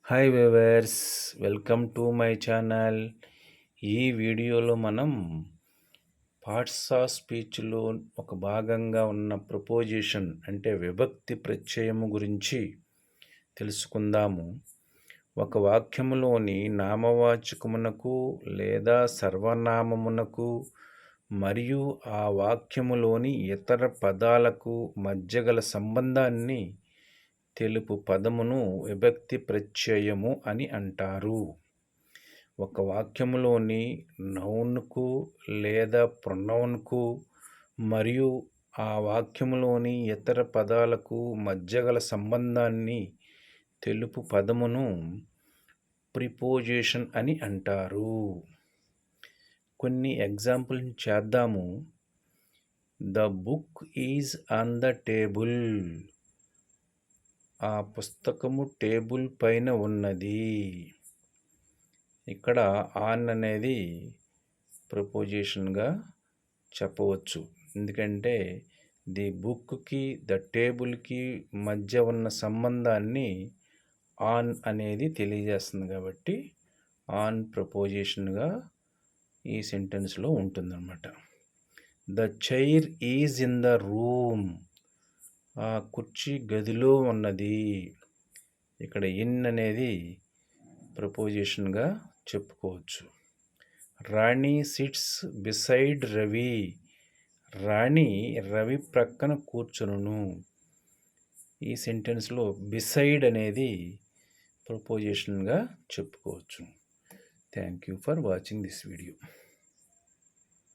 Hi viewers, welcome to my channel. ఈ వీడియోలో మనం పార్ట్స్ ఆఫ్ స్పీచ్లో ఒక భాగంగా ఉన్న ప్రపోజిషన్ అంటే విభక్తి ప్రత్యయము గురించి తెలుసుకుందాము. ఒక వాక్యములోని నామవాచకమునకు లేదా సర్వనామమునకు మరియు ఆ వాక్యములోని ఇతర పదాలకు మధ్య గల సంబంధాన్ని తెలుపు పదమును విభక్తి ప్రత్యయము అని అంటారు. ఒక వాక్యములోని నౌన్కు లేదా ప్రొనౌన్కు మరియు ఆ వాక్యములోని ఇతర పదాలకు మధ్య గల సంబంధాన్ని తెలుపు పదమును ప్రిపోజిషన్ అని అంటారు. కొన్ని ఎగ్జాంపుల్ చేద్దాము. The book is on the table. ఆ పుస్తకము టేబుల్ పైన ఉన్నది. ఇక్కడ ఆన్ అనేది ప్రపోజిషన్గా చెప్పవచ్చు. ఎందుకంటే ది బుక్కి ద టేబుల్కి మధ్య ఉన్న సంబంధాన్ని ఆన్ అనేది తెలియజేస్తుంది కాబట్టి ఆన్ ప్రపోజిషన్గా ఈ సెంటెన్స్లో ఉంటుందన్నమాట. The chair is in the room. ఆ కుర్చీ గదిలో ఉన్నది. ఇక్కడ ఇన్ అనేది ప్రపోజిషన్గా చెప్పుకోవచ్చు. రాణి సిట్స్ బిసైడ్ రవి. రాణి రవి ప్రక్కన కూర్చును. ఈ సెంటెన్స్లో బిసైడ్ అనేది ప్రపోజిషన్గా చెప్పుకోవచ్చు. Thank you for watching this video.